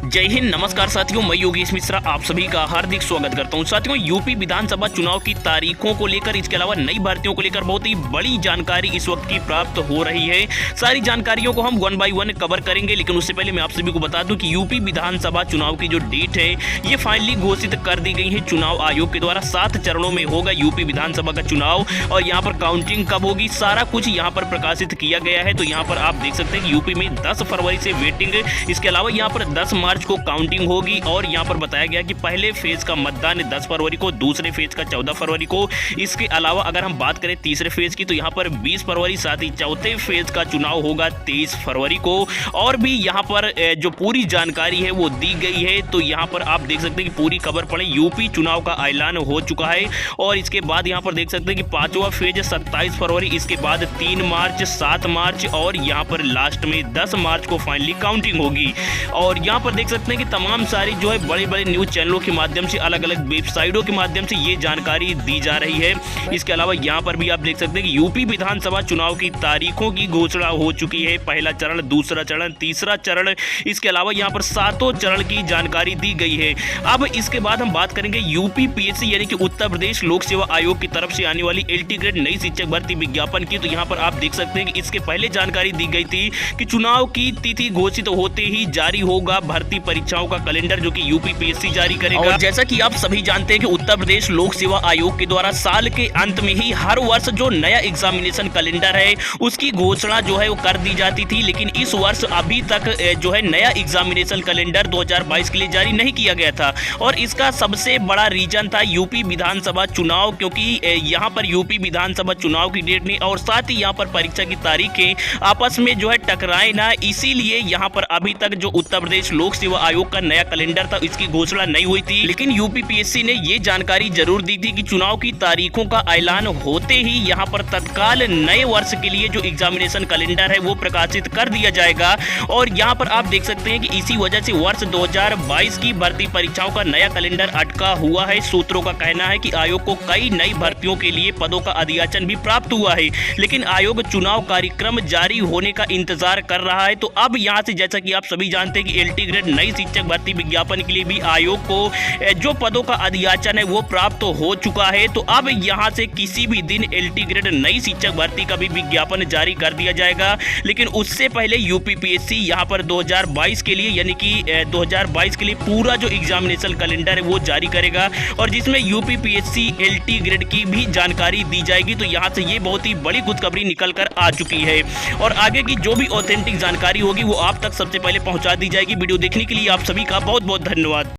जय हिंद, नमस्कार साथियों, मैं योगेश मिश्रा आप सभी का हार्दिक स्वागत करता हूं। साथियों, यूपी विधानसभा चुनाव की तारीखों को लेकर, इसके अलावा नई भर्तियों को लेकर बहुत ही बड़ी जानकारी इस वक्त की प्राप्त हो रही है। सारी जानकारियों को हम 1 बाय 1 कवर करेंगे, लेकिन उससे पहले मैं आप सभी को बता दूं कि यूपी विधानसभा चुनाव की जो डेट है ये फाइनली घोषित कर दी गई है चुनाव आयोग के द्वारा। 7 चरणों में होगा यूपी विधानसभा का चुनाव और यहाँ पर काउंटिंग कब होगी सारा कुछ यहाँ पर प्रकाशित किया गया है। तो यहाँ पर आप देख सकते हैं कि यूपी में 10 फरवरी से वेटिंग, इसके अलावा यहाँ पर 10 मार्च को काउंटिंग होगी और यहाँ पर बताया गया कि पहले फेज का मतदान 10 फरवरी को, दूसरे फेज का 14 फरवरी को। इसके अलावा अगर हम बात करें तीसरे फेज की तो यहाँ पर 20 फरवरी, साथ ही चौथे फेज का चुनाव होगा 23 फरवरी को। और भी यहाँ पर जो पूरी जानकारी है वो दी गई है। तो यहाँ पर आप देख सकते हैं कि पूरी खबर पढ़े, यूपी चुनाव का ऐलान हो चुका है। और इसके बाद यहाँ पर देख सकते हैं कि 5वां फेज 27 फरवरी, इसके बाद 3 मार्च, 7 मार्च और यहाँ पर लास्ट में 10 मार्च को फाइनली काउंटिंग होगी। और यहाँ पर देख सकते हैं कि तमाम सारी जो है बड़े बड़े न्यूज़ चैनलों के माध्यम से, अलग अलग वेबसाइटों के माध्यम से ये जानकारी दी जा रही है। इसके अलावा यहाँ पर भी आप देख सकते हैं कि यूपी विधानसभा चुनाव की तारीखों की घोषणा हो चुकी है। पहला चरण, दूसरा चरण, तीसरा चरण, इसके अलावा यहाँ पर 7 चरण की जानकारी दी गई है। अब इसके बाद हम बात करेंगे यूपीपीएससी यानी कि उत्तर प्रदेश लोक सेवा आयोग की तरफ से आने वाली एलटी ग्रेड नई शिक्षक भर्ती विज्ञापन की। तो यहाँ पर आप देख सकते हैं कि इसके पहले जानकारी दी गई थी कि चुनाव की तिथि घोषित होते ही जारी होगा भर्ती परीक्षाओं का कैलेंडर, जो कि यूपीपीएससी जारी करेगा। और जैसा कि आप सभी जानते हैं कि उत्तर प्रदेश लोक सेवा आयोग के द्वारा साल के अंत में ही हर वर्ष जो नया एग्जामिनेशन कैलेंडर है उसकी घोषणा जो है वो कर दी जाती थी, लेकिन इस वर्ष अभी तक जो है नया एग्जामिनेशन कैलेंडर 2022 के लिए जारी नहीं किया गया था। और इसका सबसे बड़ा रीजन था यूपी विधानसभा चुनाव, क्योंकि यहाँ पर यूपी विधानसभा चुनाव की डेट नहीं और साथ ही यहाँ पर परीक्षा की तारीखें आपस में जो है टकराए ना, इसीलिए यहाँ पर अभी तक जो उत्तर प्रदेश लोक सेवा आयोग का नया कैलेंडर था इसकी घोषणा नहीं हुई थी। लेकिन यूपीपीएससी ने ये जानकारी जरूर दी थी कि चुनाव की तारीखों का ऐलान होते ही यहाँ पर तत्काल नए वर्ष के लिए जो एग्जामिनेशन कैलेंडर है वो प्रकाशित कर दिया जाएगा। और यहाँ पर आप देख सकते हैं कि इसी वजह से वर्ष 2022 की भर्ती परीक्षाओं का नया कैलेंडर अटका हुआ है। सूत्रों का कहना है कि आयोग को कई नई भर्तियों के लिए पदों का अधियाचन भी प्राप्त हुआ है, लेकिन आयोग चुनाव कार्यक्रम जारी होने का इंतजार कर रहा है। तो अब यहाँ से जैसा कि आप सभी जानते हैं कि एलटी ग्रेड नई शिक्षक भर्ती विज्ञापन के लिए भी आयोग को जो पदों का अधियाचन है वो प्राप्त हो चुका है। तो अब यहाँ से किसी भी दिन एलटी ग्रेड नई शिक्षक भर्ती का भी विज्ञापन जारी कर दिया जाएगा। लेकिन उससे पहले यूपीपीएससी यहाँ पर 2022 के लिए यानी कि 2022 के लिए पूरा जो एग्जामिनेशन कैलेंडर है वो जारी करेगा और जिसमें यूपीपीएससी एलटी ग्रेड की भी जानकारी दी जाएगी। तो यहाँ से ये बहुत ही बड़ी खुशखबरी निकल कर आ चुकी है और आगे की जो भी ऑथेंटिक जानकारी होगी वो आप तक सबसे पहले पहुंचा दी जाएगी। वीडियो देखने के लिए आप सभी का बहुत बहुत धन्यवाद।